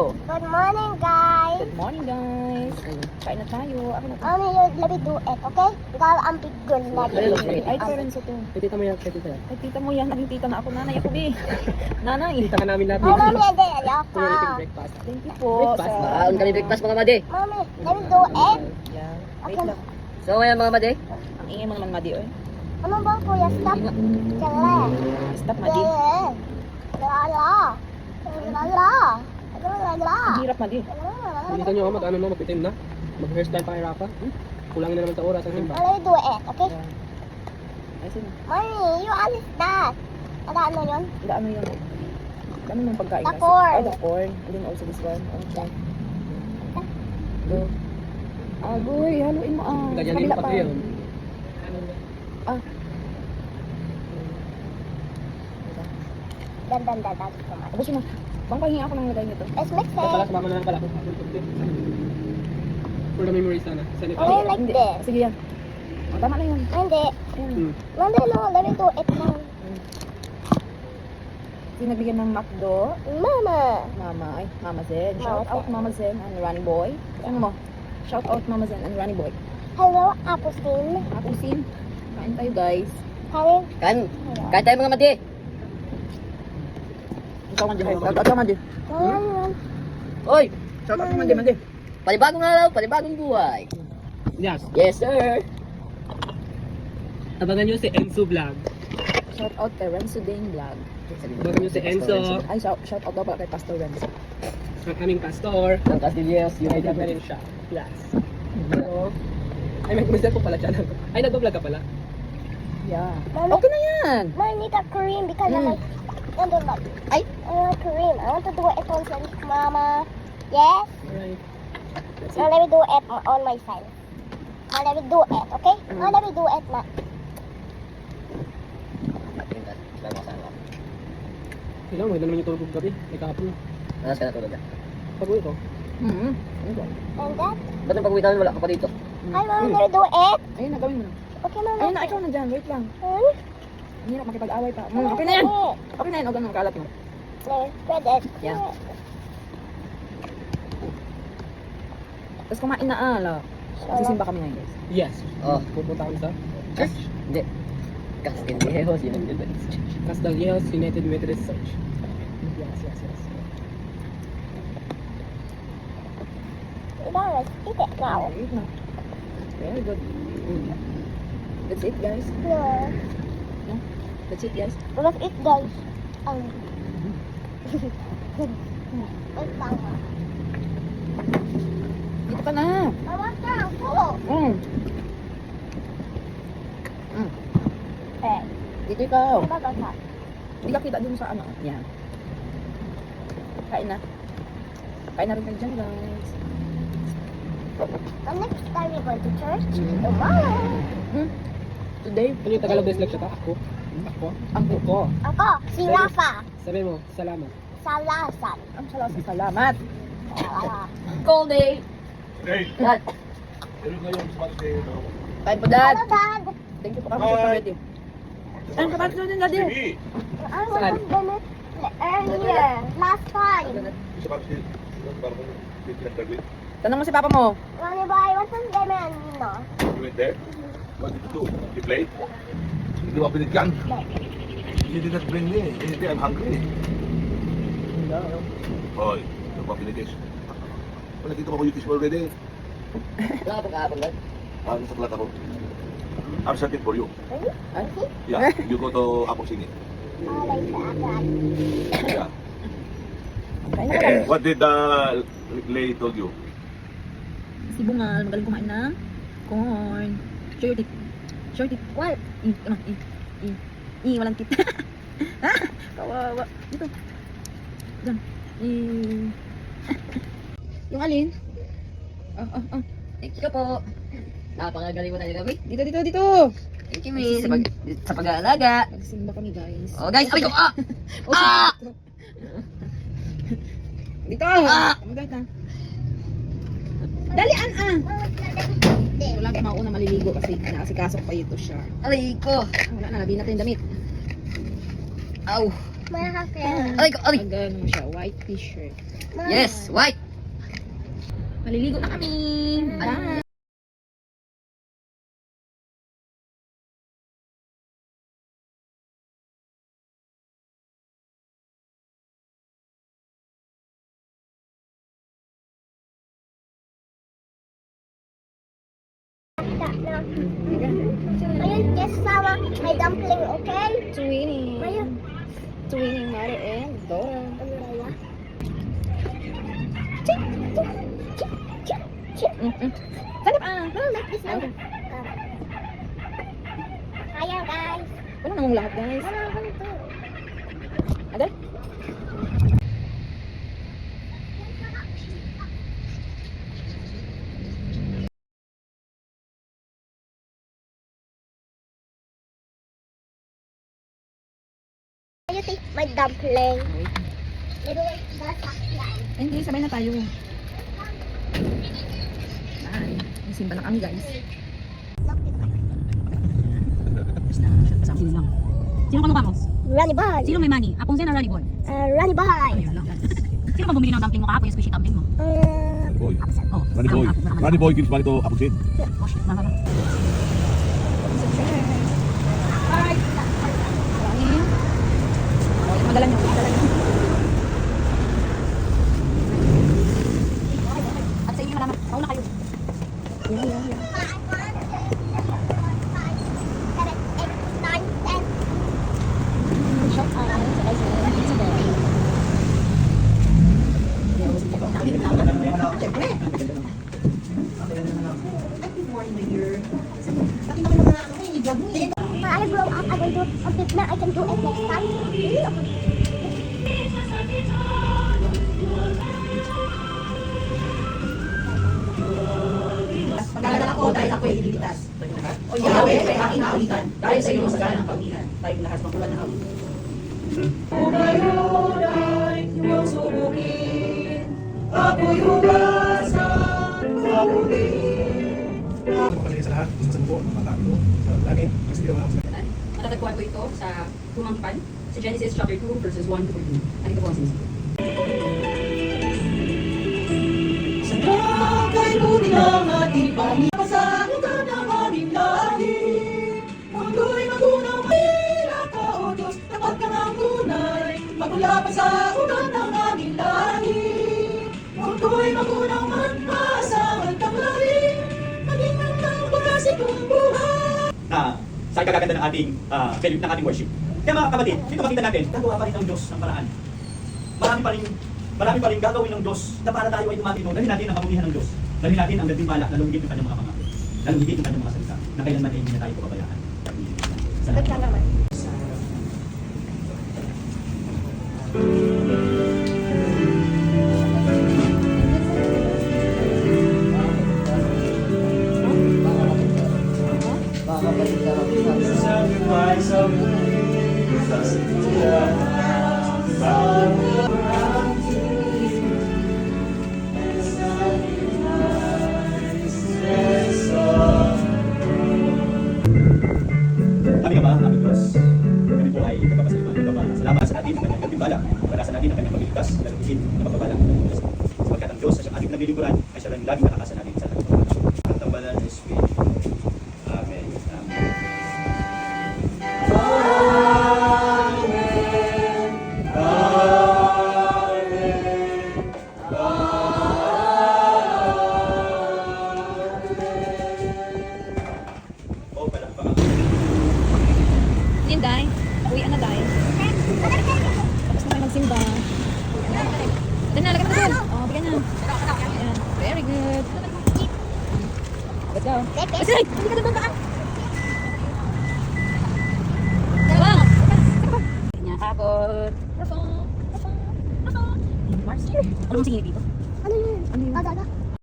Good morning, guys. Good morning, guys. Kain na tayo. Ako na to. Mommy, you let me do it, okay? Because I'm big girl na. Ay, parents ito. Kay tita mo yan, kay tita. Ay, tita mo yan. Naging tita na ako. Nanay ako, be. Nanay. Tita ka namin lahat. Hi, Mommy, hindi. Ayoko. Tumaliting breakfast. Thank you po. Breakfast sa- ba? Baon kami breakfast mga madi. Mommy, let me do it. Yan. Wait Okay. lang. So ngayon mga madi, Ang ingay mo naman, Madi, oy. Ano ba, kuya? Stop. Ingat. Kaya. Stop, Madi. Lala. Lala. Lala. Ang hirap, Madi. Nakita nyo mag-ano na, magpitim na. Mag-hairstyle pa kay Rafa. Kulang na naman sa oras ang simba. Let me do it, okay? Yan. Ay, sino? Mommy, you alis that. Ano yun? Ano yun? Ano nung pagkain? The guys? corn. Oh, the corn. And then also this one. Okay. Go. Agoy, haluin mo ah. Sa Ganyanin kabila pa pa. kayo. Ah. Dan. Abusin mo. Pangpahinga ako ng lagay nito. Let's mix Kaya pala it. sumama na lang pala ako. For the memory sana. Send it Oh, out. like Hindi. this. Sige yan. Oh, tama na yun. Hindi. Ayan. Hindi, no. Let me do it now. Sino nagbigyan ng McDo? Mama. Mama. Ay, Mama Zen. Shout Mama out Zen. Mama Zen and Ronnie Boy. Ano mo? Shout out Mama Zen and Ronnie Boy. Hello, Apostine. Ako sin. Kain tayo guys. Honey. kain tayo mga madi. Ikaw Mandi. Shout out ka Mandi. Oy, Shout out ka Mandi. Mandi. panibagong araw, panibagong buhay. Yes. Yes sir. Abangan nyo si Enzo Vlog. Shout out kay Renzo Dane Vlog. Abangan nyo si Enzo, Ay, shout out daw pala kay Pastor Renzo. ang aming pastor. Ang Castillos United na rin siya. Plus. So, ay may kumisya po pala siya. Ay, nag-vlog ka pala. Yeah. Mama, Okay na yan. I need a cream because I like. Ay. I want cream. I want to do it on some Mama. Yes. Alright. Now let me do it on my side. Now let me do it, okay? Now let me do it na. Hello, maganda naman yung tulog ko gabi. May kapon. Anas ka na tulog ah. Pag-uwi ko. Mm-hmm. And that. Ba't ang pag-uwi namin wala ka pa dito? Hi, Mama, let me do it. Ayun na, gawin mo na. Okay, Mama. Ayun na, ikaw na dyan. Wait lang. Hmm? Ang hirap makipag-away pa. Okay na yan. Okay na yan. O, ganun, kalat mo. Spread it. Yeah. Tapos kumain na ala. Sisimba kami ngayon guys. Yes. Oh. Pupunta kami sa Church? Hindi. Castillos United Methodist Church. Castillos United Methodist Church. Yes. Let's eat it now. Eat na. Very good. That's it guys. Yeah. That's it guys. Let's eat, guys. Wait lang. Dito ka na. Mama, full. Mm. Eh, Dito ikaw. diba ka? Hindi ka kita dun sa ano. Yan. Kain na. Kain na rin kayo dyan guys. The next time we go to church, tomorrow. Today. Ano yung Tagalog dyslexia ka? Ako? Ako? Ako. Ako, si Rafa. Sabi mo, salamat. Salasan. Ang salamat. Ah. Cold day. Dad, Kain po dad. Hello, Dad. Thank you po kami sa ready. Ang kapat ko din daddy. I was gonna earlier, last time. Tanong mo si papa mo. Mommy, boy, what's some lemon, no? You went there? What did you do? You played? You do up with the gun? You did not bring me. I'm hungry. Hoy, ano ba pinitis? Wala dito ako yutis mo already. wala ka pag-aapag lang. Nasa klat ako. I'm searching for you. Really? Ay? Yeah, you go to Apong Singit. Oh, like that. Yeah. Kain na ka lang. What did Lay told you? Si Bungal, magaling kumain ng corn. Show your teeth. Show your teeth. What? Come on. Walang teeth. Ha? Kawawa. Dito. Diyan. Yung alin? Oh. Thank you po. Napakagaling mo tayo gabi. Dito. Thank you miss. Sa pag-aalaga. Magsimba kami guys. Oh guys, sabi ko ah! Oh, Ah! Dito. Ah! Maganda. Dalian ah. Wala kayo mauna maliligo kasi nakasikaso pa ito siya. Aray ko! Wala na, nabi natin yung damit. Aw! Mahal. Aray ko, aray. Maganda naman siya. White t-shirt. Yes, white. Maliligo na kami. Bye. Ayun, yes, sama. May dumpling, okay? Twinning. Ayun. Twinning Mare and Dora. Ano Raya? Sarap ah. Like this now. Ayan, guys. Wala namang lahat guys. Ano ba ito? Ada? Ayun, may dumpling. Ito, sasakyan. Ay, hindi, sabay na tayo. Ay, may simba na kami guys. Sa akin lang. Sino kamukha mo? Runny boy. Sino may money? Apong Sen o Runny Boy? Runny boy. Ay, hala. Sino ba bumili ng dumpling mo kahapon? Yung squishy dumpling mo? Boy. Oh, Runny boy. Runny boy gives money to Abu Zaid. Oh, shit. Mama. Madala nyo. At sa inyo malaman. Pauna kayo. Yeah. 10. I grow up, I will do a bit now. I can do it next time. Pagdadala ko dahil ako'y ililigtas. O Yahweh ay aking naulitan dahil sa iyong masagalan ng pagdilan. Tayong lahat ng ulan na awit. Kung ngayon ay iyong subukin, ako'y hugasan, abutin. Pagpapalagay sa lahat, isa sa buo, matalo. Lagi, kasi di ba ako sa Matatagpuan ko ito sa Lumang Tipan, sa Genesis chapter 2 verses 1 to 14. At ito po ang sinisip. Kay buti ng ating panipasanutan ng aming lahi. Mundo'y magunaw mahirap ka, O Diyos, tapat ka ng tunay. Magmula pa sa ugat ng aming lahi. Mundo'y magunaw man maasahan kang lahi. Maging man ng pagkasikong buhay. Na sa ikagaganda ng ating value ng ating worship. Kaya mga kapatid, dito makita natin, gagawa pa rin ng Diyos ng paraan. Marami pa rin gagawin ng Diyos na para tayo ay tumatino. Dalhin natin ang kamulihan ng Diyos. Dalhin natin ang gandimala na lumigit ng kanyang mga pangako. Na lumigit ng kanyang mga salita. Na kailanman ay hindi na tayo pababayaan. Salamat. Kami nga ba, aming Diyos? Kami po ay salamat sa atin ng kanyang gandimala. Parasan natin ang kanyang pagliligtas na lumigit na pagpapala. Sapagkat ang Diyos sa siyang ating naglilingkuran ay siya rin laging nakakasa natin sa ating pagpapala. Ang tambalan ng Espiritu. Amen. Amen. O palakpakan. Day. Uwi na Day. Tapos na kayo magsimba. Doon na, lagyan mo na doon. Oh, bigyan na. Ayan. Very good. Let's go. Let's go. Hindi ka doon ka. Wow. Niya kapot. Anong singin dito?